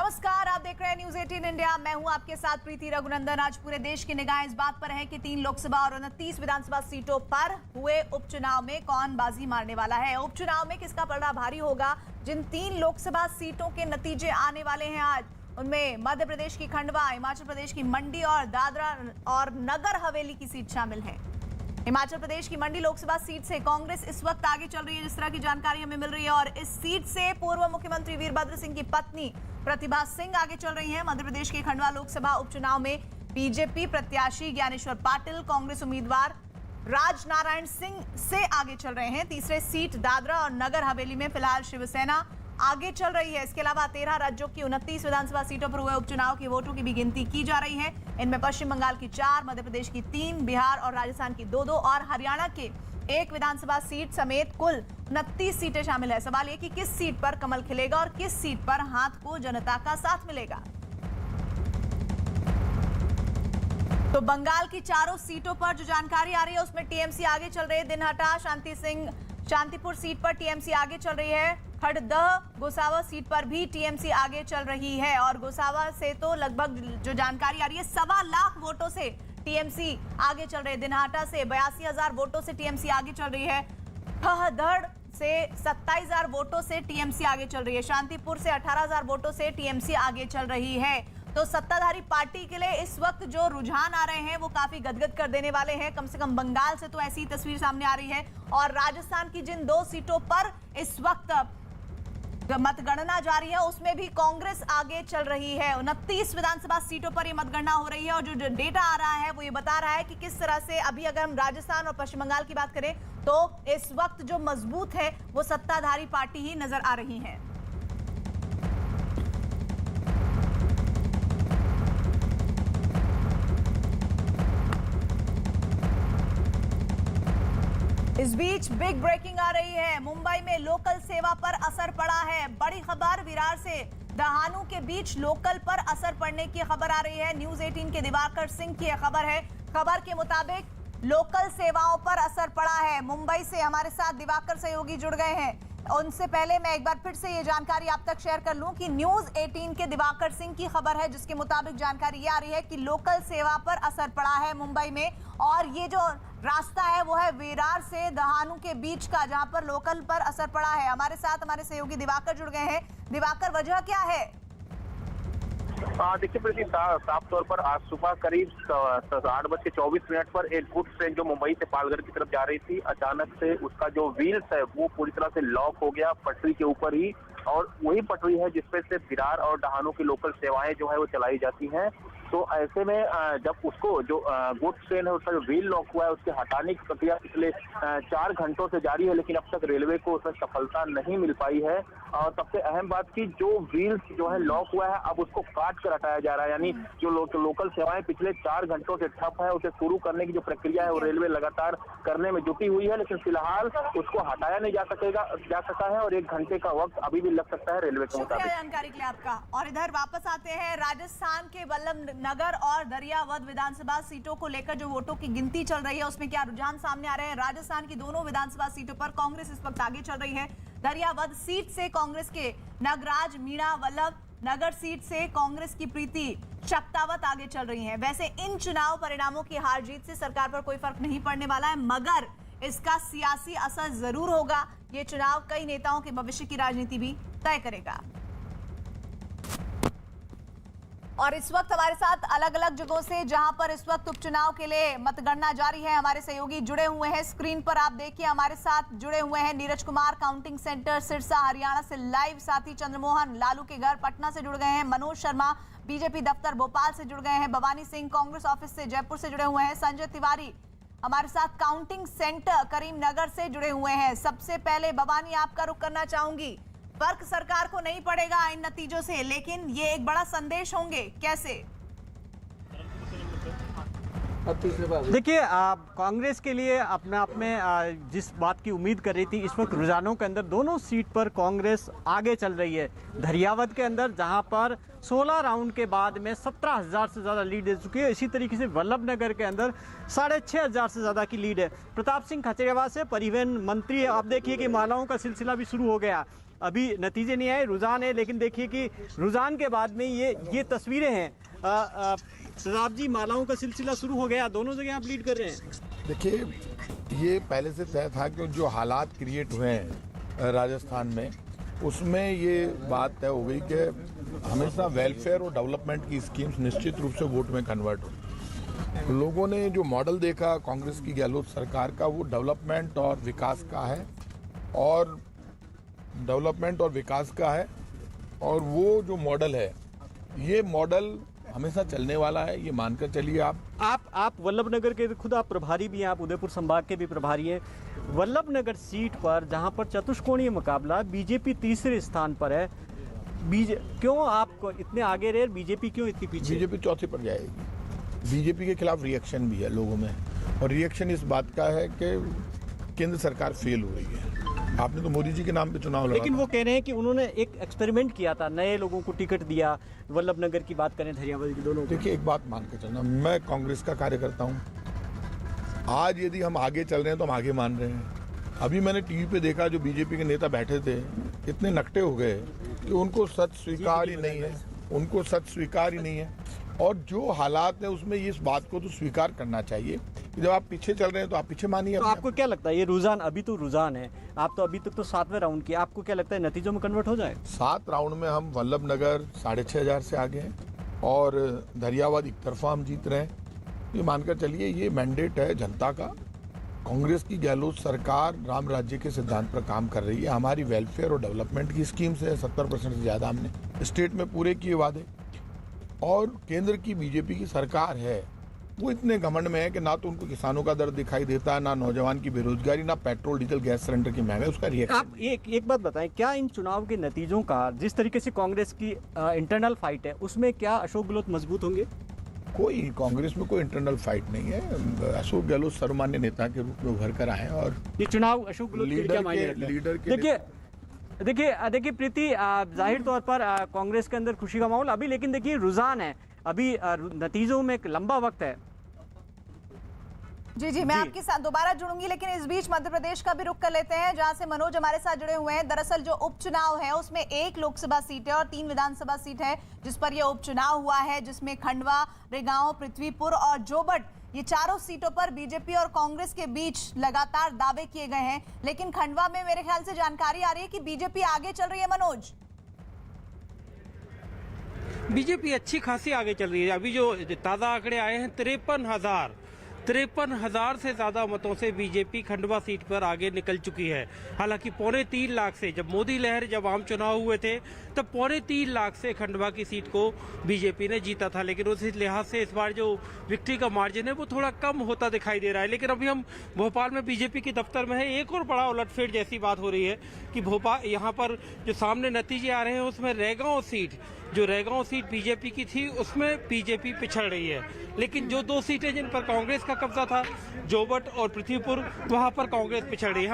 नमस्कार, आप देख रहे हैं न्यूज 18 इंडिया। मैं हूं आपके साथ प्रीति रघुनंदन। आज पूरे देश की निगाहें इस बात पर है कि 3 लोकसभा और 29 विधानसभा सीटों पर हुए उपचुनाव में कौन बाजी मारने वाला है। उपचुनाव में किसका पलड़ा भारी होगा। जिन 3 लोकसभा सीटों के नतीजे आने वाले हैं आज, उनमें मध्य प्रदेश की खंडवा, हिमाचल प्रदेश की मंडी और दादरा और नगर हवेली की सीट शामिल है। हिमाचल प्रदेश की मंडी लोकसभा सीट से कांग्रेस इस वक्त आगे चल रही है, जिस तरह की जानकारी हमें मिल रही है। और इस सीट से पूर्व मुख्यमंत्री वीरभद्र सिंह की पत्नी प्रतिभा सिंह आगे चल रही हैं। मध्य प्रदेश के खंडवा लोकसभा उपचुनाव में बीजेपी प्रत्याशी ज्ञानेश्वर पाटिल कांग्रेस उम्मीदवार राजनारायण सिंह से आगे चल रहे हैं। तीसरे सीट दादरा और नगर हवेली में फिलहाल शिवसेना आगे चल रही है। इसके अलावा 13 राज्यों की 29 विधानसभा सीटों पर हुए उपचुनाव की वोटों की भी गिनती की जा रही है। इनमें पश्चिम बंगाल की 4, मध्य प्रदेश की 3, बिहार और राजस्थान की 2-2 और हरियाणा के 1 विधानसभा सीट समेत कुल 29 सीटें शामिल है। सवाल ये कि किस सीट पर कमल खिलेगा और किस सीट पर हाथ को जनता का साथ मिलेगा। तो बंगाल की 4 सीटों पर जो जानकारी आ रही है उसमें टीएमसी आगे चल रही है। दिनहाटा शांतिपुर सीट पर टीएमसी आगे चल रही है। खड़दह गोसावा सीट पर भी टीएमसी आगे चल रही है। और गोसावा से तो लगभग जो जानकारी आ रही है 1.25 लाख वोटों से टीएमसी आगे चल रही है। दिनहाटा से 82,000 वोटों से टीएमसी आगे चल रही है। खहदड़ से 27,000 वोटों से टीएमसी आगे चल रही है। शांतिपुर से 18,000 वोटों से टीएमसी आगे चल रही है। तो सत्ताधारी पार्टी के लिए इस वक्त जो रुझान आ रहे हैं वो काफी गदगद कर देने वाले हैं। कम से कम बंगाल से तो ऐसी तस्वीर सामने आ रही है। और राजस्थान की जिन 2 सीटों पर इस वक्त मतगणना जारी है उसमें भी कांग्रेस आगे चल रही है। 29 विधानसभा सीटों पर यह मतगणना हो रही है। और जो डेटा आ रहा है वो ये बता रहा है कि किस तरह से अभी अगर हम राजस्थान और पश्चिम बंगाल की बात करें तो इस वक्त जो मजबूत है वो सत्ताधारी पार्टी ही नजर आ रही है। इस बीच बिग ब्रेकिंग आ रही है। मुंबई में लोकल सेवा पर असर पड़ा है। बड़ी खबर, विरार से दहानू के बीच लोकल पर असर पड़ने की खबर आ रही है। न्यूज 18 के दिवाकर सिंह की यह खबर है। खबर के मुताबिक लोकल सेवाओं पर असर पड़ा है। मुंबई से हमारे साथ दिवाकर सहयोगी जुड़ गए हैं। उनसे पहले मैं एक बार फिर से ये जानकारी आप तक शेयर कर लूं कि न्यूज 18 के दिवाकर सिंह की खबर है, जिसके मुताबिक जानकारी ये आ रही है कि लोकल सेवा पर असर पड़ा है मुंबई में। और ये जो रास्ता है वो है विरार से दहानू के बीच का, जहां पर लोकल पर असर पड़ा है। हमारे साथ हमारे सहयोगी दिवाकर जुड़ गए हैं। दिवाकर, वजह क्या है? देखिए प्रीति, साफ तौर पर आज सुबह करीब 8:24 पर एक गुड्स ट्रेन जो मुंबई से पालघर की तरफ जा रही थी, अचानक से उसका जो व्हील्स है वो पूरी तरह से लॉक हो गया पटरी के ऊपर ही। और वही पटरी है जिसपे से विरार और दहानू की लोकल सेवाएं जो है वो चलाई जाती हैं। तो ऐसे में जब उसको जो गुड्स ट्रेन है उसका जो व्हील लॉक हुआ है उसके हटाने की प्रक्रिया पिछले 4 घंटों से जारी है, लेकिन अब तक रेलवे को उसमें सफलता नहीं मिल पाई है। और सबसे अहम बात की जो व्हील्स जो है लॉक हुआ है अब उसको काट कर हटाया जा रहा है। यानी जो लोकल सेवाएं पिछले 4 घंटों से ठप है उसे शुरू करने की जो प्रक्रिया है वो रेलवे लगातार करने में जुटी हुई है, लेकिन फिलहाल उसको हटाया नहीं जा सका है। और 1 घंटे का वक्त अभी भी लग सकता है रेलवे के मुताबिक। जानकारी के लिए आपका। और इधर वापस आते हैं राजस्थान के वल्लभ नगर और दरियावद विधानसभा सीटों को लेकर जो वोटों की गिनती चल रही है उसमें क्या रुझान सामने आ रहे हैं। राजस्थान की दोनों विधानसभा सीटों पर कांग्रेस इस वक्त आगे चल रही है। दरियावद सीट से कांग्रेस के नगराज मीणा वल्लभ, नगर सीट से कांग्रेस की प्रीति शक्तावत आगे चल रही हैं। वैसे इन चुनाव परिणामों की हार जीत से सरकार पर कोई फर्क नहीं पड़ने वाला है, मगर इसका सियासी असर जरूर होगा। ये चुनाव कई नेताओं के भविष्य की राजनीति भी तय करेगा। और इस वक्त हमारे साथ अलग अलग जगहों से, जहां पर इस वक्त उपचुनाव के लिए मतगणना जारी है, हमारे सहयोगी जुड़े हुए हैं। स्क्रीन पर आप देखिए हमारे साथ जुड़े हुए हैं नीरज कुमार, काउंटिंग सेंटर सिरसा हरियाणा से लाइव। साथी चंद्रमोहन लालू के घर पटना से जुड़ गए हैं। मनोज शर्मा बीजेपी दफ्तर भोपाल से जुड़ गए हैं। भवानी सिंह कांग्रेस ऑफिस से जयपुर से जुड़े हुए हैं। संजय तिवारी हमारे साथ काउंटिंग सेंटर करीमनगर से जुड़े हुए हैं। सबसे पहले भवानी, आपका रुख करना चाहूंगी। फर्क सरकार को नहीं पड़ेगा इन नतीजों से, लेकिन ये एक बड़ा संदेश होंगे, कैसे? देखिए, कांग्रेस के लिए अपने आप में जिस बात की उम्मीद कर रही थी, इस वक्त रुझानों के अंदर दोनों सीट पर कांग्रेस आगे चल रही है। धरियावद के अंदर जहां पर 16 राउंड के बाद में 17,000 से ज़्यादा लीड दे चुकी है। इसी तरीके से वल्लभ नगर के अंदर 6,500 से ज़्यादा की लीड है। प्रताप सिंह खचेरियावास से परिवहन मंत्री है। आप देखिए कि मालाओं का सिलसिला भी शुरू हो गया। अभी नतीजे नहीं आए, रुझान है, लेकिन देखिए कि रुझान के बाद में ये तस्वीरें हैं। प्रताप जी, मालाओं का सिलसिला शुरू हो गया, दोनों जगह आप लीड कर रहे हैं। देखिए, ये पहले से तय था कि जो हालात क्रिएट हुए हैं राजस्थान में, उसमें ये बात तय हो गई कि हमेशा वेलफेयर और डेवलपमेंट की स्कीम्स निश्चित रूप से वोट में कन्वर्ट हो। लोगों ने जो मॉडल देखा कांग्रेस की गहलोत सरकार का, वो डेवलपमेंट और विकास का है, और डेवलपमेंट और विकास का है, और वो जो मॉडल है, ये मॉडल हमेशा चलने वाला है, ये मानकर चलिए आप वल्लभनगर के खुद आप प्रभारी भी हैं, आप उदयपुर संभाग के भी प्रभारी हैं। वल्लभनगर सीट पर जहां पर चतुष्कोणीय मुकाबला, बीजेपी तीसरे स्थान पर है, क्यों आप इतने आगे रहे, बीजेपी क्यों इतनी पीछे? बीजेपी चौथी पर जाएगी। बीजेपी के खिलाफ रिएक्शन भी है लोगों में, और रिएक्शन इस बात का है कि केंद्र सरकार फेल हो रही है। आपने तो मोदी जी के नाम पे चुनाव लड़ा, लेकिन वो कह रहे हैं कि उन्होंने एक एक्सपेरिमेंट किया था, नए लोगों को टिकट दिया। वल्लभनगर की बात करें, धरियावद की, दोनों। देखिए, एक बात मान के चलना, मैं कांग्रेस का कार्यकर्ता हूँ। आज यदि हम आगे चल रहे हैं तो हम आगे मान रहे हैं। अभी मैंने टीवी पे देखा, जो बीजेपी के नेता बैठे थे, इतने नकटे हो गए कि उनको सच स्वीकार ही नहीं है, उनको सच स्वीकार ही नहीं है। और जो हालात है उसमें इस बात को तो स्वीकार करना चाहिए कि जब आप पीछे चल रहे हैं तो आप पीछे मानिए। तो आपको क्या लगता है, ये रुझान, अभी तो रुझान है, आप तो अभी तक तो 7वें राउंड किया, आपको क्या लगता है नतीजों में कन्वर्ट हो जाए? 7 राउंड में हम वल्लभनगर 6500 से आगे हैं, और धरियावाद एक तरफा हम जीत रहे हैं। ये मानकर चलिए, ये मैंडेट है जनता का। कांग्रेस की गहलोत सरकार राम राज्य के सिद्धांत पर काम कर रही है। हमारी वेलफेयर और डेवलपमेंट की स्कीम्स है, 70% से ज़्यादा हमने स्टेट में पूरे किए वादे। और केंद्र की बीजेपी की सरकार है, वो इतने घमंड में है कि ना तो उनको किसानों का दर्द दिखाई देता, ना नौजवान की बेरोजगारी, ना पेट्रोल डीजल गैस सिलेंडर की महंगाई, उसका रिएक्शन। आप एक बात बताएं, क्या इन चुनाव के नतीजों का, जिस तरीके से कांग्रेस की इंटरनल फाइट है, उसमें क्या अशोक गहलोत मजबूत होंगे? कोई कांग्रेस में कोई इंटरनल फाइट नहीं है। अशोक गहलोत सर्वमान्य नेता के रूप में उभर कर आए हैं, और ये चुनाव अशोक गहलोत के क्या मायने रखते हैं? लीडर के देखिए प्रीति, जाहिर तौर पर कांग्रेस के अंदर खुशी का माहौल अभी, लेकिन देखिए रुझान है, अभी नतीजों में एक लंबा वक्त है। जी, मैं आपके साथ दोबारा जुड़ूंगी, लेकिन इस बीच मध्य प्रदेश का भी रुख कर लेते हैं, जहां से मनोज हमारे साथ जुड़े हुए हैं। दरअसल जो उपचुनाव है उसमें 1 लोकसभा सीट है और 3 विधानसभा सीट है जिस पर यह उपचुनाव हुआ है, जिसमें खंडवा, रेगांव, पृथ्वीपुर और जोबट, ये चारों सीटों पर बीजेपी और कांग्रेस के बीच लगातार दावे किए गए हैं। लेकिन खंडवा में मेरे ख्याल से जानकारी आ रही है कि बीजेपी आगे चल रही है। मनोज, बीजेपी अच्छी खासी आगे चल रही है। अभी जो ताज़ा आंकड़े आए हैं, 53,000 से ज़्यादा मतों से बीजेपी खंडवा सीट पर आगे निकल चुकी है। हालांकि 3.25 लाख से, जब मोदी लहर, जब आम चुनाव हुए थे, तब 3.25 लाख से खंडवा की सीट को बीजेपी ने जीता था। लेकिन उस लिहाज से इस बार जो विक्ट्री का मार्जिन है वो थोड़ा कम होता दिखाई दे रहा है। लेकिन अभी हम भोपाल में बीजेपी के दफ्तर में है। एक और बड़ा उलटफेर जैसी बात हो रही है कि भोपाल, यहाँ पर जो सामने नतीजे आ रहे हैं उसमें रेगांव सीट बीजेपी की थी, उसमें बीजेपी पिछड़ रही है। लेकिन जो 2 सीटें जिन पर कांग्रेस का कब्जा था, जोबट और पृथ्वीपुर, वहां पर कांग्रेस पिछड़ रही है।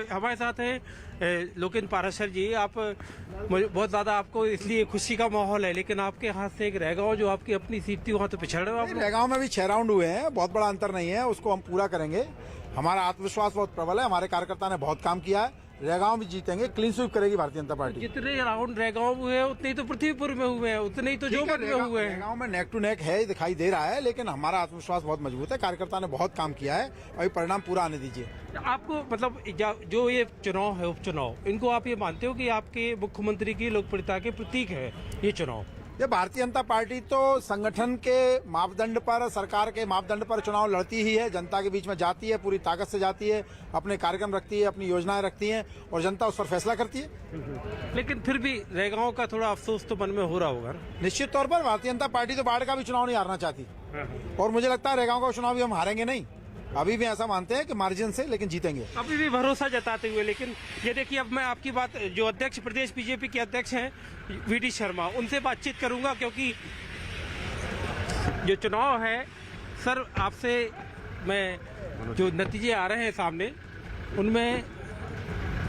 हमारे साथ हैं लोकेन पाराशर जी। आप बहुत ज़्यादा, आपको इसलिए खुशी का माहौल है, लेकिन आपके हाथ से एक रेगांव जो आपकी अपनी सीट थी, वहाँ तो पिछड़ रहे हो आप। रेगांव में भी 6 राउंड हुए हैं, बहुत बड़ा अंतर नहीं है, उसको हम पूरा करेंगे। हमारा आत्मविश्वास बहुत प्रबल है, हमारे कार्यकर्ता ने बहुत काम किया है। रेगांव भी जीतेंगे, क्लीन स्वीप करेगी भारतीय जनता पार्टी। जितने राउंड रेगांव हुए हैं उतने ही तो पृथ्वीपुर में हुए हैं, उतने ही तो जोबट में हुए हैं। रेगांव में नेक टू नेक है, दिखाई दे रहा है, लेकिन हमारा आत्मविश्वास बहुत मजबूत है। कार्यकर्ता ने बहुत काम किया है, अभी परिणाम पूरा आने दीजिए। आपको मतलब जो ये चुनाव है, उपचुनाव, इनको आप ये मानते हो कि आपके मुख्यमंत्री की लोकप्रियता के प्रतीक है ये चुनाव? ये भारतीय जनता पार्टी तो संगठन के मापदंड पर, सरकार के मापदंड पर चुनाव लड़ती ही है, जनता के बीच में जाती है, पूरी ताकत से जाती है, अपने कार्यक्रम रखती है, अपनी योजनाएं रखती है, और जनता उस पर फैसला करती है। लेकिन फिर भी रेगांव का थोड़ा अफसोस तो मन में हो रहा होगा। निश्चित तौर पर भारतीय जनता पार्टी तो बाढ़ का भी चुनाव नहीं हारना चाहती, और मुझे लगता है रेगांव का चुनाव भी हम हारेंगे नहीं। अभी भी ऐसा मानते हैं कि मार्जिन से, लेकिन जीतेंगे। अभी भी भरोसा जताते हुए। लेकिन ये देखिए, अब मैं आपकी बात, जो अध्यक्ष, प्रदेश बीजेपी के अध्यक्ष हैं वीडी शर्मा, उनसे बातचीत करूंगा, क्योंकि जो चुनाव है सर, आपसे मैं, जो नतीजे आ रहे हैं सामने, उनमें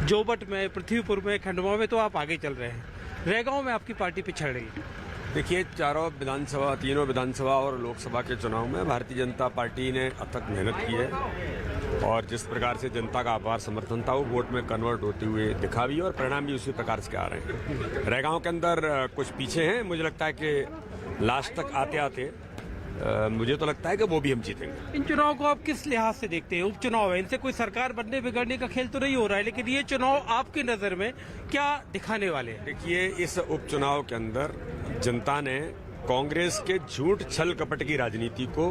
जोबट में, पृथ्वीपुर में, खंडवा में तो आप आगे चल रहे हैं, रेगांव में आपकी पार्टी पिछड़ रही है। देखिए, तीनों विधानसभा और लोकसभा के चुनाव में भारतीय जनता पार्टी ने अथक मेहनत की है। और जिस प्रकार से जनता का अपार समर्थन था वो वोट में कन्वर्ट होते हुए दिखा भी और परिणाम भी उसी प्रकार से आ रहे हैं। रैगांव के अंदर कुछ पीछे हैं, मुझे लगता है कि लास्ट तक आते आते मुझे तो लगता है कि वो भी हम जीतेंगे। इन चुनाव को आप किस लिहाज से देखते हैं? उपचुनाव है, इनसे कोई सरकार बनने बिगड़ने का खेल तो नहीं हो रहा है, लेकिन ये चुनाव आपकी नजर में क्या दिखाने वाले हैं? देखिए, इस उपचुनाव के अंदर जनता ने कांग्रेस के झूठ छल कपट की राजनीति को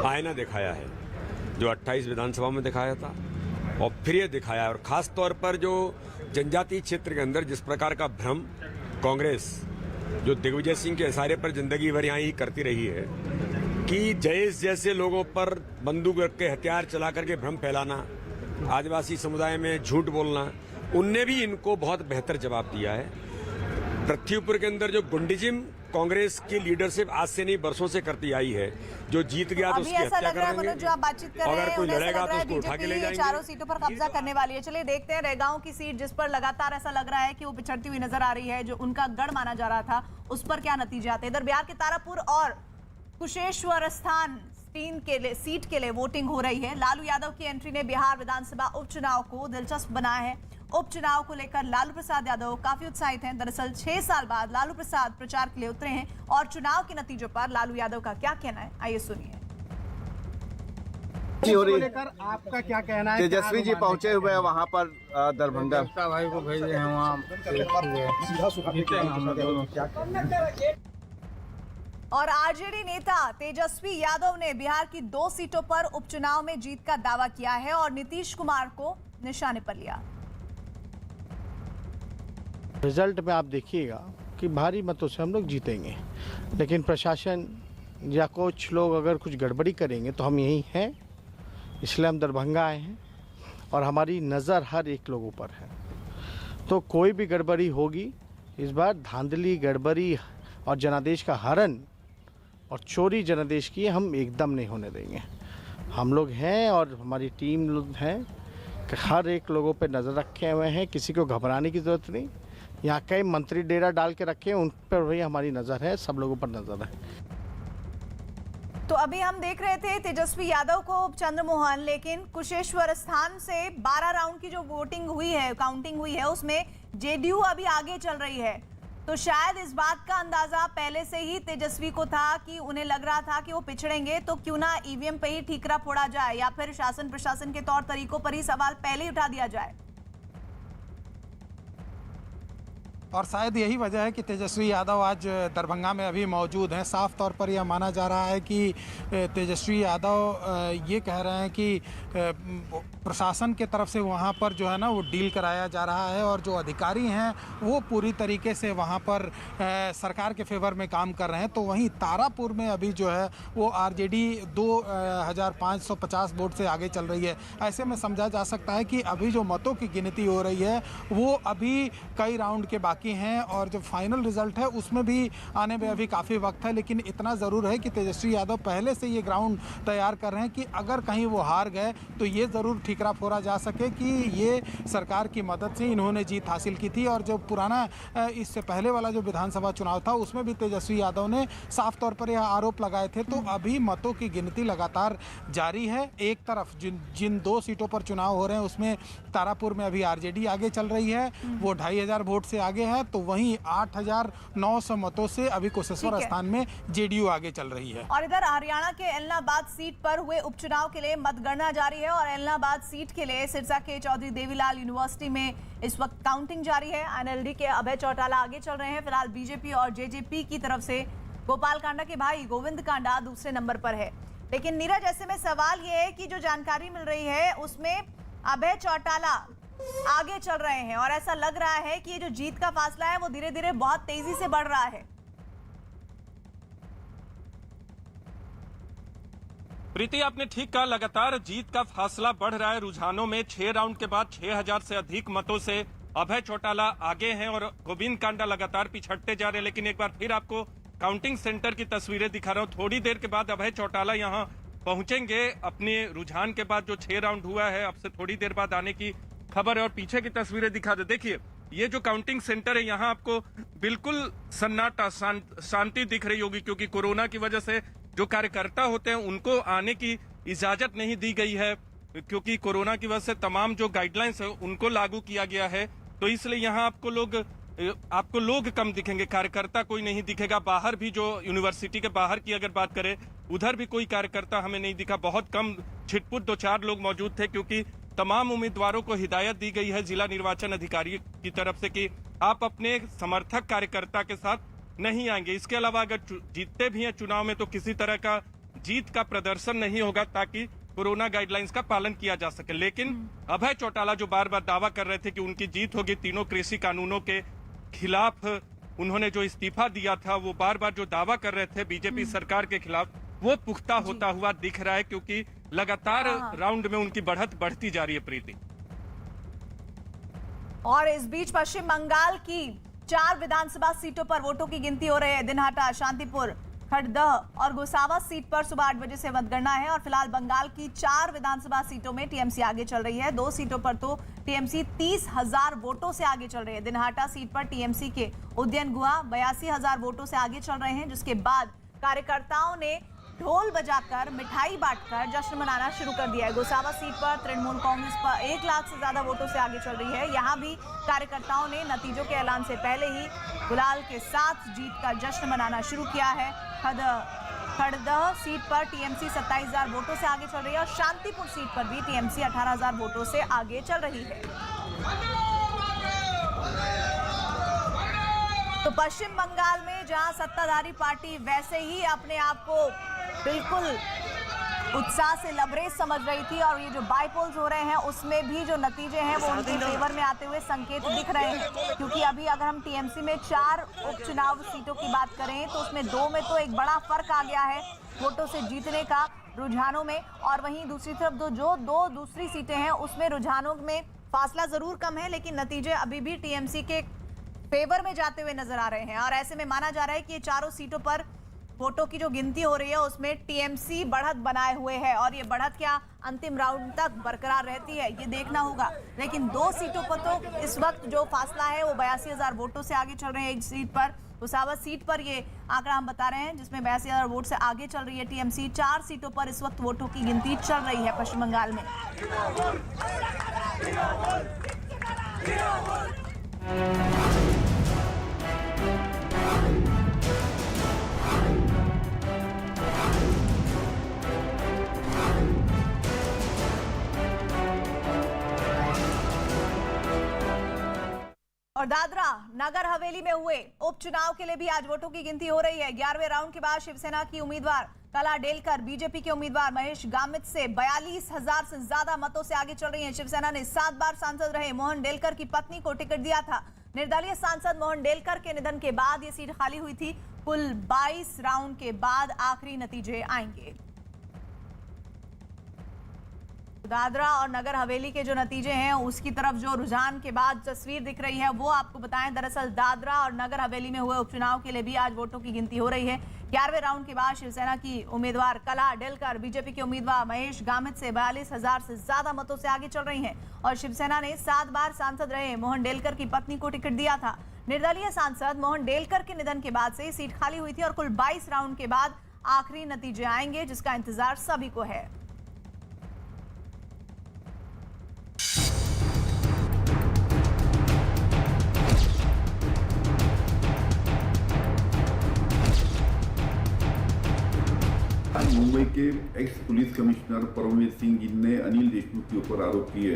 आईना दिखाया है, जो 28 विधानसभा में दिखाया था और फिर ये दिखाया है। और खास तौर पर जो जनजातीय क्षेत्र के अंदर जिस प्रकार का भ्रम कांग्रेस जो दिग्विजय सिंह के इशारे पर जिंदगी भर यहाँ ही करती रही है कि जयेश जैसे लोगों पर बंदूक रख के हथियार चला करके भ्रम फैलाना, आदिवासी समुदाय में झूठ बोलना, उनने भी इनको बहुत बेहतर जवाब दिया है। पृथ्वीपुर के अंदर जो गुंडिज्म कांग्रेस की लीडरशिप आज से नहीं बरसों से करती आई है, जो जीत गया तो उसकी हत्या करेंगे, जो आप बातचीत कर रहे हैं, अगर कोई लड़ेगा तो उसको उठा के ले जाएंगे। चारों सीटों पर कब्जा करने वाली है। चलिए देखते हैं रैगांव की सीट जिस पर लगातार ऐसा लग रहा है कि वो पिछड़ती हुई नजर आ रही है, जो उनका गढ़ माना जा रहा था, उस पर क्या नतीजे आते हैं। इधर बिहार के तारापुर और कुशेश्वर स्थान सीट के लिए वोटिंग हो रही है। लालू यादव की एंट्री ने बिहार विधानसभा उपचुनाव को दिलचस्प बनाया है। उपचुनाव को लेकर लालू प्रसाद यादव काफी उत्साहित हैं। दरअसल 6 साल बाद लालू प्रसाद प्रचार के लिए उतरे हैं और चुनाव के नतीजों पर लालू यादव का क्या कहना है, आइए सुनिए। लेकर आपका क्या कहना है? तेजस्वी जी पहुंचे हुए हैं वहां पर दरभंगा भाई को भेजे हैं वहाँ। और आरजेडी नेता तेजस्वी यादव ने बिहार की 2 सीटों पर उपचुनाव में जीत का दावा किया है और नीतीश कुमार को निशाने पर लिया। रिजल्ट में आप देखिएगा कि भारी मतों से हम लोग जीतेंगे, लेकिन प्रशासन या कुछ लोग अगर कुछ गड़बड़ी करेंगे तो हम यही हैं, इसलिए हम दरभंगा आए हैं और हमारी नज़र हर एक लोगों पर है। तो कोई भी गड़बड़ी होगी इस बार, धांधली गड़बड़ी और जनादेश का हरण और चोरी जनादेश की हम एकदम नहीं होने देंगे। हम लोग हैं और हमारी टीम लोग हैं, हर एक लोगों पे नज़र रखे हुए हैं, किसी को घबराने की ज़रूरत नहीं। यहाँ कई मंत्री डेरा डाल के रखे हैं, उन पर भी हमारी नज़र है, सब लोगों पर नज़र है। तो अभी हम देख रहे थे तेजस्वी यादव को चंद्रमोहन, लेकिन कुशेश्वर स्थान से 12 राउंड की जो वोटिंग हुई है, काउंटिंग हुई है, उसमें जेडीयू अभी आगे चल रही है। तो शायद इस बात का अंदाजा पहले से ही तेजस्वी को था कि उन्हें लग रहा था कि वो पिछड़ेंगे, तो क्यों ना ईवीएम पे ही ठीकरा फोड़ा जाए या फिर शासन प्रशासन के तौर तरीकों पर ही सवाल पहले ही उठा दिया जाए। और शायद यही वजह है कि तेजस्वी यादव आज दरभंगा में अभी मौजूद हैं। साफ तौर पर यह माना जा रहा है कि तेजस्वी यादव ये कह रहे हैं कि प्रशासन के तरफ से वहाँ पर जो है ना वो डील कराया जा रहा है और जो अधिकारी हैं वो पूरी तरीके से वहाँ पर सरकार के फेवर में काम कर रहे हैं। तो वहीं तारापुर में अभी जो है वो आरजेडी 2550 वोट से आगे चल रही है। ऐसे में समझा जा सकता है कि अभी जो मतों की गिनती हो रही है वो अभी कई राउंड के बाकी हैं और जो फाइनल रिजल्ट है उसमें भी आने में अभी काफ़ी वक्त है। लेकिन इतना ज़रूर है कि तेजस्वी यादव पहले से ये ग्राउंड तैयार कर रहे हैं कि अगर कहीं वो हार गए तो ये ज़रूर ठीकरा फोड़ा जा सके कि ये सरकार की मदद से इन्होंने जीत हासिल की थी। और जो पुराना इससे पहले वाला जो विधानसभा चुनाव था उसमें भी तेजस्वी यादव ने साफ तौर पर यह आरोप लगाए थे। तो अभी मतों की गिनती लगातार जारी है। एक तरफ जिन 2 सीटों पर चुनाव हो रहे हैं उसमें तारापुर में अभी आरजेडी आगे चल रही है, वो 2500 वोट से आगे है। तो वहीं 8900 मतों से अभी कुशेश्वर स्थान में जेडीयू आगे चल रही है। और इधर हरियाणा के एलनाबाद सीट पर हुए उपचुनाव के लिए मतगणना जारी है और एलनाबाद सीट के लिए सिरसा के चौधरी देवीलाल यूनिवर्सिटी में इस वक्त काउंटिंग जारी है। एनएलडी के अभय चौटाला आगे चल रहे हैं। फिलहाल बीजेपी और जेजेपी की तरफ से गोपाल कांडा के भाई गोविंद कांडा दूसरे नंबर पर है। लेकिन नीरज, ऐसे में सवाल यह है कि जो जानकारी मिल रही है उसमें अभय चौटाला आगे चल रहे हैं और ऐसा लग रहा है कि ये जो जीत का फासला है वो धीरे धीरे बहुत तेजी से बढ़ रहा है। प्रीति, आपने ठीक कहा, लगातार जीत का फासला बढ़ रहा है। रुझानों में 6 राउंड के बाद 6000 से अधिक मतों से अभय चौटाला आगे हैं और गोविंद कांडा लगातार पिछड़ते जा रहे हैं। लेकिन एक बार फिर आपको काउंटिंग सेंटर की तस्वीरें दिखा रहा हूं। थोड़ी देर के बाद अभय चौटाला यहां पहुंचेंगे। अपने रुझान के बाद जो 6 राउंड हुआ है अब से थोड़ी देर बाद आने की खबर है। और पीछे की तस्वीरें दिखा दे, देखिए ये जो काउंटिंग सेंटर है यहाँ आपको बिल्कुल सन्नाटा शांति दिख रही होगी, क्योंकि कोरोना की वजह से जो कार्यकर्ता होते हैं उनको आने की इजाजत नहीं दी गई है। क्योंकि कोरोना की वजह से तमाम जो गाइडलाइंस है उनको लागू किया गया है, तो इसलिए यहाँ आपको लोग कम दिखेंगे, कार्यकर्ता कोई नहीं दिखेगा। बाहर भी जो यूनिवर्सिटी के बाहर की अगर बात करें, उधर भी कोई कार्यकर्ता हमें नहीं दिखा। बहुत कम छिटपुट 2-4 लोग मौजूद थे, क्योंकि तमाम उम्मीदवारों को हिदायत दी गई है जिला निर्वाचन अधिकारी की तरफ से कि आप अपने समर्थक कार्यकर्ता के साथ नहीं आएंगे। इसके अलावा अगर जीतते भी हैं चुनाव में तो किसी तरह का जीत का प्रदर्शन नहीं होगा, ताकि कोरोना गाइडलाइंस का पालन किया जा सके। लेकिन अभय चौटाला जो बार बार दावा कर रहे थे कि उनकी जीत होगी, तीनों कृषि कानूनों के खिलाफ उन्होंने जो इस्तीफा दिया था, वो बार बार जो दावा कर रहे थे बीजेपी सरकार के खिलाफ, वो पुख्ता होता हुआ दिख रहा है, क्योंकि लगातार राउंड में उनकी बढ़त बढ़ती जा रही है। प्रीति, और इस बीच पश्चिम बंगाल की 4 विधानसभा सीटों पर वोटों की गिनती हो रही है। दिनहाटा, शांतिपुर, खड़दह और गोसावा सीट पर सुबह 8 बजे से मतगणना है और फिलहाल बंगाल की 4 विधानसभा सीटों में टीएमसी आगे चल रही है। 2 सीटों पर तो टीएमसी 30,000 वोटों से आगे चल रही है। दिनहाटा सीट पर टीएमसी के उदयन गुहा 82,000 वोटों से आगे चल रहे हैं, जिसके बाद कार्यकर्ताओं ने ढोल बजाकर मिठाई बांटकर जश्न मनाना शुरू कर दिया है। गोसावा सीट पर तृणमूल कांग्रेस पर 1 लाख से ज्यादा वोटों से आगे चल रही है। यहाँ भी कार्यकर्ताओं ने नतीजों के ऐलान से पहले ही गुलाल के साथ जीत का जश्न मनाना शुरू किया है। खड़दह सीट पर टीएमसी 27,000 वोटों से आगे चल रही है और शांतिपुर सीट पर भी टीएमसी 18,000 वोटों से आगे चल रही है। तो पश्चिम बंगाल में जहां सत्ताधारी पार्टी वैसे ही अपने आप को बिल्कुल उत्साह से लबरेज समझ रही थी, और ये जो बाई पोल्स हो रहे हैं उसमें भी जो नतीजे हैं वो उनके फेवर में आते हुए संकेत दिख रहे हैं। क्योंकि अभी अगर हम टीएमसी में 4 उपचुनाव सीटों की बात करें तो उसमें 2 में तो एक बड़ा फर्क आ गया है वोटों से जीतने का रुझानों में, और वहीं दूसरी तरफ जो 2 दूसरी सीटें हैं उसमें रुझानों में फासला जरूर कम है, लेकिन नतीजे अभी भी टीएमसी के फेवर में जाते हुए नजर आ रहे हैं। और ऐसे में माना जा रहा है कि ये 4 सीटों पर वोटों की जो गिनती हो रही है उसमें टीएमसी बढ़त बनाए हुए है, और ये बढ़त क्या अंतिम राउंड तक बरकरार रहती है ये देखना होगा। लेकिन 2 सीटों पर तो इस वक्त जो फासला है वो 82,000 वोटों से आगे चल रहे हैं। एक सीट पर, गोसावा सीट पर ये आंकड़ा हम बता रहे हैं, जिसमें 82,000 वोट से आगे चल रही है टीएमसी। 4 सीटों पर इस वक्त वोटों की गिनती चल रही है पश्चिम बंगाल में। और दादरा नगर हवेली में हुए उपचुनाव के लिए भी आज वोटों की गिनती हो रही है। 11वें राउंड के बाद शिवसेना की उम्मीदवार कला डेलकर बीजेपी के उम्मीदवार महेश गामित से 42,000 से ज्यादा मतों से आगे चल रही हैं। शिवसेना ने 7 बार सांसद रहे मोहन डेलकर की पत्नी को टिकट दिया था। निर्दलीय सांसद मोहन डेलकर के निधन के बाद ये सीट खाली हुई थी। कुल 22 राउंड के बाद आखिरी नतीजे आएंगे। दादरा और नगर हवेली के जो नतीजे हैं उसकी तरफ जो रुझान के बाद तस्वीर दिख रही है वो आपको बताएं। दरअसल दादरा और नगर हवेली में हुए उपचुनाव के लिए भी आज वोटों की गिनती हो रही है। 11वें राउंड के बाद शिवसेना की उम्मीदवार कला डेलकर बीजेपी के उम्मीदवार महेश गामित से 42,000 से ज्यादा मतों से आगे चल रही हैं, और शिवसेना ने 7 बार सांसद रहे मोहन डेलकर की पत्नी को टिकट दिया था। निर्दलीय सांसद मोहन डेलकर के निधन के बाद से सीट खाली हुई थी और कुल 22 राउंड के बाद आखिरी नतीजे आएंगे, जिसका इंतजार सभी को है। मुंबई के ex police commissioner Paramvir Singh जिनने अनिल देशमुख के ऊपर आरोप किए,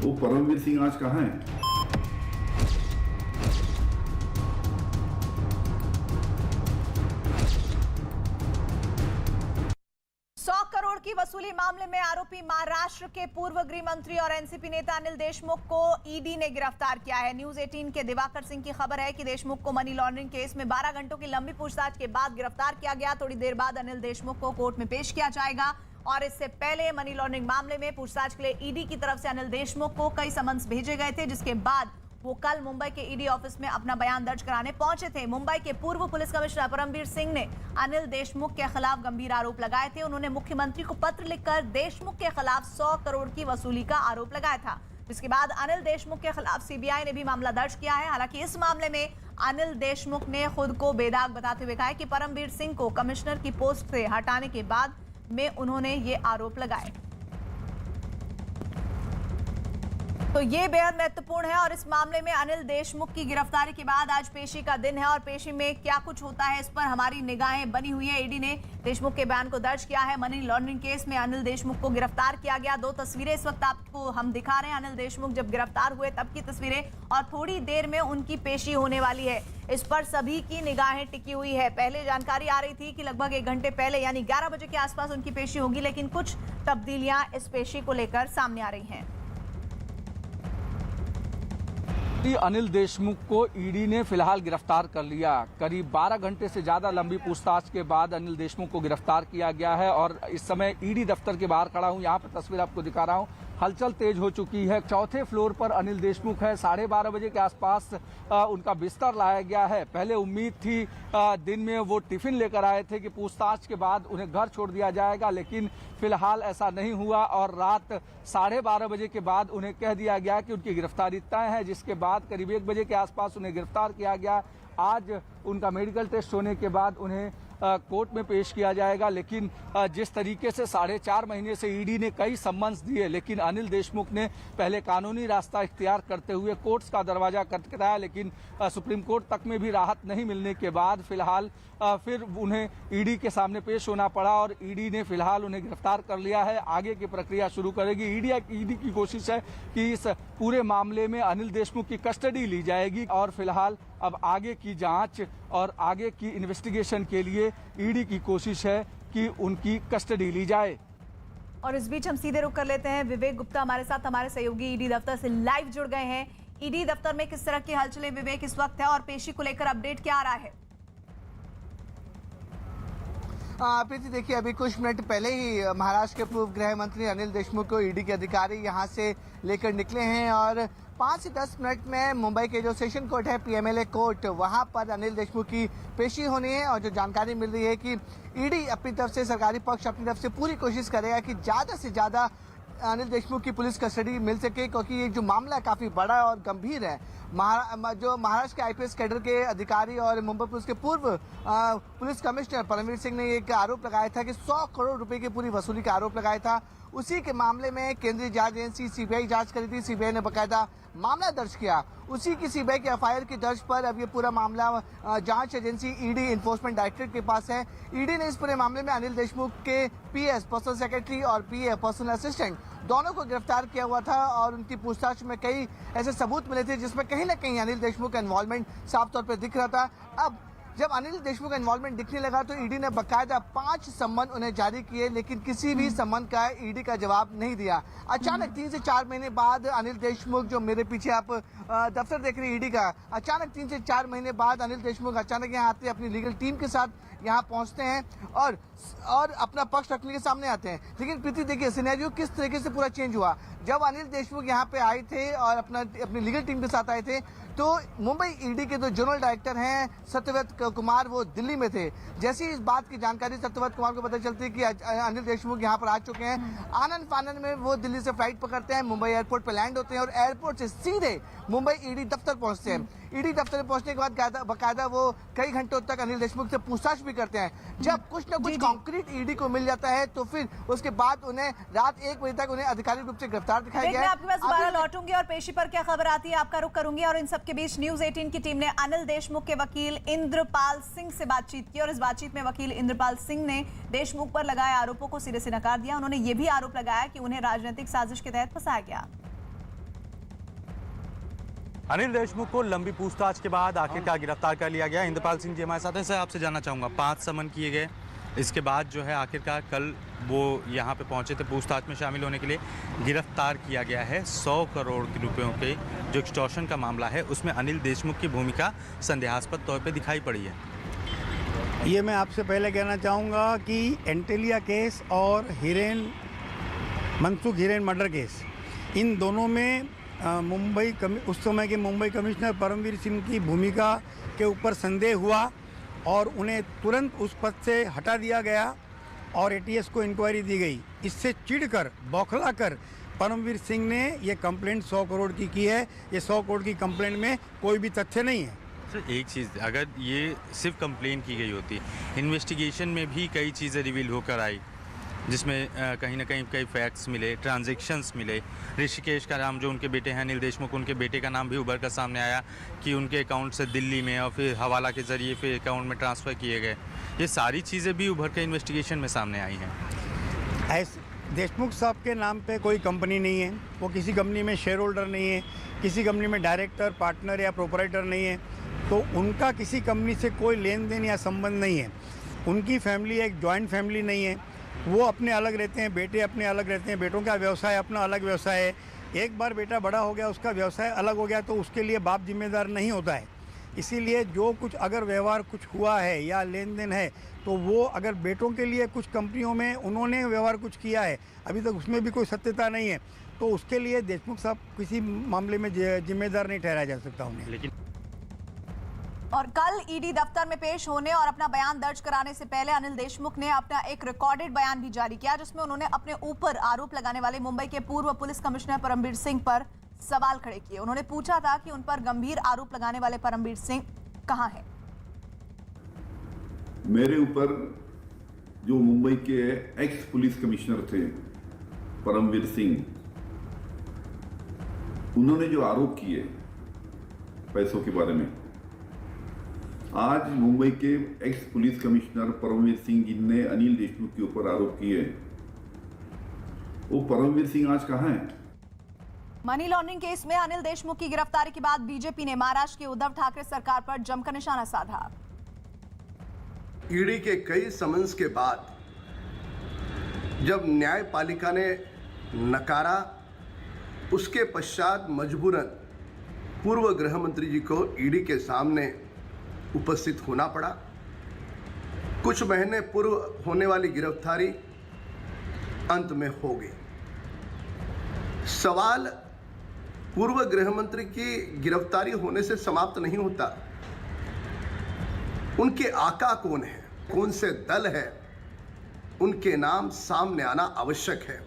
वो परमवीर सिंह आज कहाँ है? 100 करोड़ की वसूली मामले में आरोपी महाराष्ट्र के पूर्व गृह मंत्री और एनसीपी नेता अनिल देशमुख को ईडी ने गिरफ्तार किया है। न्यूज 18 के दिवाकर सिंह की खबर है कि देशमुख को मनी लॉन्ड्रिंग केस में 12 घंटों की लंबी पूछताछ के बाद गिरफ्तार किया गया। थोड़ी देर बाद अनिल देशमुख को कोर्ट में पेश किया जाएगा, और इससे पहले मनी लॉन्ड्रिंग मामले में पूछताछ के लिए ईडी की तरफ से अनिल देशमुख को कई समन्स भेजे गए थे, जिसके बाद वो कल मुंबई के ईडी ऑफिस में अपना बयान दर्ज कराने पहुंचे थे। मुंबई के पूर्व पुलिस कमिश्नर परमवीर सिंह ने अनिल देशमुख के खिलाफ गंभीर आरोप लगाए थे। उन्होंने मुख्यमंत्री को पत्र लिखकर देशमुख के खिलाफ 100 करोड़ की वसूली का आरोप लगाया था, जिसके बाद अनिल देशमुख के खिलाफ सीबीआई ने भी मामला दर्ज किया है। हालांकि इस मामले में अनिल देशमुख ने खुद को बेदाग बताते हुए कहा है कि परमवीर सिंह को कमिश्नर की पोस्ट से हटाने के बाद में उन्होंने ये आरोप लगाए। तो ये बेहद महत्वपूर्ण है और इस मामले में अनिल देशमुख की गिरफ्तारी के बाद आज पेशी का दिन है और पेशी में क्या कुछ होता है इस पर हमारी निगाहें बनी हुई है। ईडी ने देशमुख के बयान को दर्ज किया है। मनी लॉन्ड्रिंग केस में अनिल देशमुख को गिरफ्तार किया गया। 2 तस्वीरें इस वक्त आपको हम दिखा रहे हैं। अनिल देशमुख जब गिरफ्तार हुए तब की तस्वीरें और थोड़ी देर में उनकी पेशी होने वाली है। इस पर सभी की निगाहें टिकी हुई है। पहले जानकारी आ रही थी कि लगभग 1 घंटे पहले यानी 11 बजे के आसपास उनकी पेशी होगी, लेकिन कुछ तब्दीलियां इस पेशी को लेकर सामने आ रही हैं। अनिल देशमुख को ईडी ने फिलहाल गिरफ्तार कर लिया। करीब 12 घंटे से ज्यादा लंबी पूछताछ के बाद अनिल देशमुख को गिरफ्तार किया गया है और इस समय ईडी दफ्तर के बाहर खड़ा हूं। यहां पर तस्वीर आपको दिखा रहा हूं। हलचल तेज हो चुकी है। 4थे फ्लोर पर अनिल देशमुख है। 12:30 बजे के आसपास उनका बिस्तर लाया गया है। पहले उम्मीद थी दिन में वो टिफिन लेकर आए थे कि पूछताछ के बाद उन्हें घर छोड़ दिया जाएगा, लेकिन फिलहाल ऐसा नहीं हुआ और रात 12:30 बजे के बाद उन्हें कह दिया गया कि उनकी गिरफ्तारी तय है, जिसके बाद करीब 1 बजे के आसपास उन्हें गिरफ्तार किया गया। आज उनका मेडिकल टेस्ट होने के बाद उन्हें कोर्ट में पेश किया जाएगा। लेकिन जिस तरीके से 4.5 महीने से ईडी ने कई सम्मन्स दिए, लेकिन अनिल देशमुख ने पहले कानूनी रास्ता इख्तियार करते हुए कोर्ट्स का दरवाजा खटखटाया, लेकिन सुप्रीम कोर्ट तक में भी राहत नहीं मिलने के बाद फिलहाल फिर उन्हें ईडी के सामने पेश होना पड़ा और ईडी ने फिलहाल उन्हें गिरफ्तार कर लिया है। आगे की प्रक्रिया शुरू करेगी। ईडी की कोशिश है कि इस पूरे मामले में अनिल देशमुख की कस्टडी ली जाएगी और फिलहाल अब आगे की जांच और आगे की इन्वेस्टिगेशन के लिए ईडी की कोशिश है कि उनकी कस्टडी ली जाए। और इस बीच हम सीधे रुक कर लेते हैं। विवेक गुप्ता हमारे साथ, हमारे सहयोगी ईडी दफ्तर से लाइव जुड़ गए हैं। ईडी दफ्तर में किस तरह की हलचलें विवेक इस वक्त है और पेशी को लेकर अपडेट क्या आ रहा है? प्रीति, देखिए अभी कुछ मिनट पहले ही महाराष्ट्र के पूर्व गृह मंत्री अनिल देशमुख को ईडी के अधिकारी यहां से लेकर निकले हैं और 5 से 10 मिनट में मुंबई के जो सेशन कोर्ट है, पीएमएलए कोर्ट, वहां पर अनिल देशमुख की पेशी होनी है। और जो जानकारी मिल रही है कि ईडी अपनी तरफ से, सरकारी पक्ष अपनी तरफ से पूरी कोशिश करेगा कि ज़्यादा से ज़्यादा अनिल देशमुख की पुलिस कस्टडी मिल सके, क्योंकि ये जो मामला काफ़ी बड़ा और गंभीर है। जो महाराष्ट्र के आईपीएस कैडर के अधिकारी और मुंबई पुलिस के पूर्व पुलिस कमिश्नर परमवीर सिंह ने एक आरोप लगाया था कि 100 करोड़ रुपए की पूरी वसूली का आरोप लगाया था। उसी के मामले में केंद्रीय जांच एजेंसी सीबीआई जांच करी थी। सीबीआई ने बकायदा मामला दर्ज किया। उसी की सीबीआई के एफआईआर की दर्ज पर अब ये पूरा मामला जांच एजेंसी ईडी इन्फोर्समेंट डायरेक्टरेट के पास है। ईडी ने इस पूरे मामले में अनिल देशमुख के पीएस पर्सनल सेक्रेटरी और पीए पर्सनल असिस्टेंट दोनों को गिरफ्तार किया हुआ था और उनकी पूछताछ में कई ऐसे सबूत मिले थे जिसमें कहीं ना कहीं अनिल देशमुख का इन्वॉल्वमेंट साफ तौर पर दिख रहा था। अब जब अनिल देशमुख का इन्वॉल्वमेंट दिखने लगा तो ईडी ने बकायदा 5 सम्मन उन्हें जारी किए, लेकिन किसी भी सम्मन का ईडी का जवाब नहीं दिया। अचानक 3 से 4 महीने बाद अनिल देशमुख, जो मेरे पीछे आप दफ्तर देख रहे हैं ईडी का, अचानक 3 से 4 महीने बाद अनिल देशमुख अचानक यहाँ आते हैं, अपनी लीगल टीम के साथ यहाँ पहुँचते हैं और अपना पक्ष रखने के सामने आते हैं। लेकिन प्रीति, देखिए सिनेरियो किस तरीके से पूरा चेंज हुआ। जब अनिल देशमुख यहाँ पे आए थे और अपनी लीगल टीम के साथ आए थे तो मुंबई ईडी के जो जनरल डायरेक्टर हैं सत्यव्रत कुमार, वो दिल्ली में थे। जैसे ही इस बात की जानकारी सत्यव्रत कुमार को पता चलती है कि अनिल देशमुख यहाँ पर आ चुके हैं, आनंद फानन में वो दिल्ली से फ्लाइट पकड़ते हैं, मुंबई एयरपोर्ट पर लैंड होते हैं और एयरपोर्ट से सीधे मुंबई ईडी दफ्तर पहुंचते हैं। ईडी दफ्तर में पहुंचने के बाद बाकायदा वो कई घंटों तक अनिल देशमुख से पूछताछ भी करते हैं। जब कुछ न कुछ कॉन्क्रीट ईडी को मिल जाता है तो फिर उसके बाद उन्हें रात 1 बजे तक उन्हें आधिकारिक रूप से गिरफ्तार दिखाया गया। मैं आपके पास दोबारा लौटूंगी और पेशी पर क्या खबर आती है आपका रुख करूंगी। और इन सबके बीच न्यूज़ 18 की टीम ने अनिल देशमुख के वकील इंद्रपाल सिंह से बातचीत की और इस बातचीत में वकील इंद्रपाल सिंह ने देशमुख पर लगाए आरोपों को सिरे से नकार दिया। उन्होंने ये भी आरोप लगाया कि उन्हें राजनीतिक साजिश के तहत फंसाया गया। अनिल देशमुख को लंबी पूछताछ के बाद आखिरकार गिरफ्तार कर लिया गया। इंद्रपाल सिंह जी हमारे साथ हैं। सर, आपसे जानना चाहूँगा, 5 समन किए गए, इसके बाद जो है आखिरकार कल वो यहाँ पे पहुँचे थे पूछताछ में शामिल होने के लिए, गिरफ्तार किया गया है। 100 करोड़ रुपयों के जो एक्सटॉर्शन का मामला है उसमें अनिल देशमुख की भूमिका संदेहास्पद तौर पर दिखाई पड़ी है। ये मैं आपसे पहले कहना चाहूँगा कि एंटेलिया केस और मनसुख हिरेन मर्डर केस, इन दोनों में उस समय के मुंबई कमिश्नर परमवीर सिंह की भूमिका के ऊपर संदेह हुआ और उन्हें तुरंत उस पद से हटा दिया गया और एटीएस को इंक्वायरी दी गई। इससे चिढ़कर, बौखलाकर परमवीर सिंह ने ये कंप्लेंट 100 करोड़ की है। ये 100 करोड़ की कंप्लेंट में कोई भी तथ्य नहीं है। सर, एक चीज़, अगर ये सिर्फ कंप्लेंट की गई होती, इन्वेस्टिगेशन में भी कई चीज़ें रिवील होकर आई, जिसमें कहीं ना कहीं कई फैक्ट्स मिले, ट्रांजैक्शंस मिले। ऋषिकेश का नाम जो उनके बेटे हैं अनिल देशमुख, उनके बेटे का नाम भी उभर कर सामने आया कि उनके अकाउंट से दिल्ली में और फिर हवाला के ज़रिए फिर अकाउंट में ट्रांसफ़र किए गए। ये सारी चीज़ें भी उभर के इन्वेस्टिगेशन में सामने आई हैं। देशमुख साहब के नाम पे कोई कंपनी नहीं है, वो किसी कंपनी में शेयर होल्डर नहीं है, किसी कंपनी में डायरेक्टर, पार्टनर या प्रोपराइटर नहीं है, तो उनका किसी कंपनी से कोई लेन देन या संबंध नहीं है। उनकी फैमिली एक जॉइंट फैमिली नहीं है, वो अपने अलग रहते हैं, बेटे अपने अलग रहते हैं, बेटों का व्यवसाय अपना अलग व्यवसाय है। एक बार बेटा बड़ा हो गया, उसका व्यवसाय अलग हो गया तो उसके लिए बाप जिम्मेदार नहीं होता है। इसीलिए जो कुछ अगर व्यवहार कुछ हुआ है या लेन देन है तो वो अगर बेटों के लिए कुछ कंपनियों में उन्होंने व्यवहार कुछ किया है, अभी तक उसमें भी कोई सत्यता नहीं है, तो उसके लिए देशमुख साहब किसी मामले में जिम्मेदार नहीं ठहराया जा सकता उन्हें। लेकिन और कल ईडी दफ्तर में पेश होने और अपना बयान दर्ज कराने से पहले अनिल देशमुख ने अपना एक रिकॉर्डेड बयान भी जारी किया, जिसमें उन्होंने अपने ऊपर आरोप लगाने वाले मुंबई के पूर्व पुलिस कमिश्नर परमवीर सिंह पर सवाल खड़े किए। उन्होंने पूछा था कि उन पर गंभीर आरोप लगाने वाले परमवीर सिंह कहां हैं? मेरे ऊपर जो मुंबई के एक्स पुलिस कमिश्नर थे परमवीर सिंह, उन्होंने जो आरोप किए पैसों के बारे में, आज मुंबई के ex police commissioner Paramvir Singh जिनने अनिल देशमुख के ऊपर आरोप किए, वो परमवीर सिंह आज कहां हैं? मनी लॉन्ड्रिंग केस में अनिल देशमुख की गिरफ्तारी के बाद बीजेपी ने महाराष्ट्र की उद्धव ठाकरे सरकार पर जमकर निशाना साधा। ईडी के कई समन्स के बाद जब न्यायपालिका ने नकारा, उसके पश्चात मजबूरन पूर्व गृह मंत्री जी को ईडी के सामने उपस्थित होना पड़ा। कुछ महीने पूर्व होने वाली गिरफ्तारी अंत में हो गई। सवाल पूर्व गृह मंत्री की गिरफ्तारी होने से समाप्त नहीं होता। उनके आका कौन है, कौन से दल है, उनके नाम सामने आना आवश्यक है।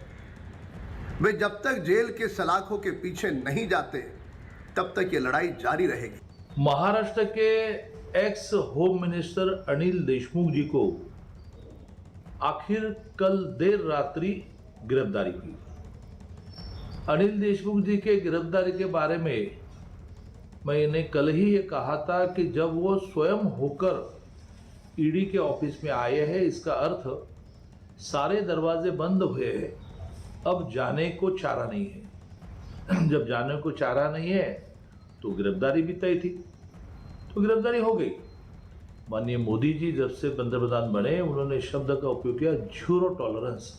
वे जब तक जेल के सलाखों के पीछे नहीं जाते तब तक ये लड़ाई जारी रहेगी। महाराष्ट्र के ex home minister Anil Deshmukh ji को आखिर कल देर रात्रि गिरफ्तारी हुई। अनिल देशमुख जी के गिरफ्तारी के बारे में मैंने कल ही ये कहा था कि जब वो स्वयं होकर ईडी के ऑफिस में आए हैं, इसका अर्थ सारे दरवाजे बंद हुए हैं, अब जाने को चारा नहीं है। जब जाने को चारा नहीं है तो गिरफ्तारी भी तय थी, तो गिरफ्तारी हो गई। माननीय मोदी जी जब से पंतप्रधान बने, उन्होंने शब्द का उपयोग किया, जीरो टॉलरेंस।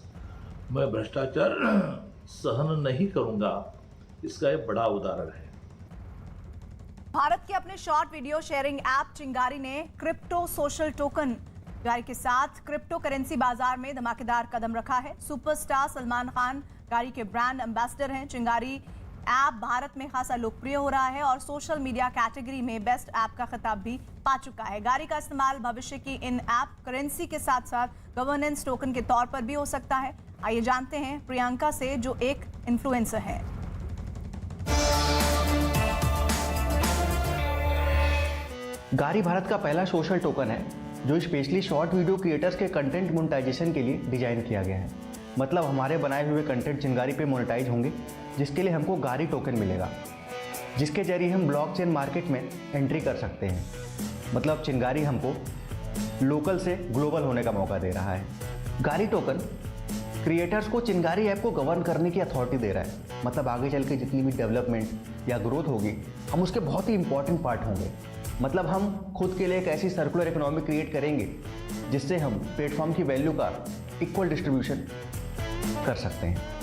मैं भ्रष्टाचार सहन नहीं करूंगा, इसका एक बड़ा उदाहरण है। भारत के अपने शॉर्ट वीडियो शेयरिंग ऐप चिंगारी ने क्रिप्टो सोशल टोकन गाड़ी के साथ क्रिप्टो करेंसी बाजार में धमाकेदार कदम रखा है। सुपरस्टार सलमान खान गाड़ी के ब्रांड एम्बेसडर हैं। चिंगारी ऐप भारत में खासा लोकप्रिय हो रहा है और सोशल मीडिया कैटेगरी में बेस्ट ऐप का खिताब भी पा चुका है। गाड़ी का इस्तेमाल भविष्य की इन ऐप करेंसी के साथ साथ गवर्नेंस टोकन के तौर पर भी हो सकता है। आइए जानते हैं प्रियंका से, जो एक इन्फ्लुएंसर है। गाड़ी भारत का पहला सोशल टोकन है जो स्पेशली शॉर्ट वीडियो क्रिएटर्स के कंटेंट मोनेटाइजेशन के लिए डिजाइन किया गया है। मतलब हमारे बनाए हुए कंटेंट चिंगारी पे मोनेटाइज होंगे, जिसके लिए हमको गाड़ी टोकन मिलेगा, जिसके जरिए हम ब्लॉकचेन मार्केट में एंट्री कर सकते हैं। मतलब चिंगारी हमको लोकल से ग्लोबल होने का मौका दे रहा है। गाड़ी टोकन क्रिएटर्स को चिंगारी ऐप को गवर्न करने की अथॉरिटी दे रहा है। मतलब आगे चल के जितनी भी डेवलपमेंट या ग्रोथ होगी, हम उसके बहुत ही इंपॉर्टेंट पार्ट होंगे। मतलब हम खुद के लिए एक ऐसी सर्कुलर इकोनॉमी क्रिएट करेंगे जिससे हम प्लेटफॉर्म की वैल्यू का इक्वल डिस्ट्रीब्यूशन कर सकते हैं।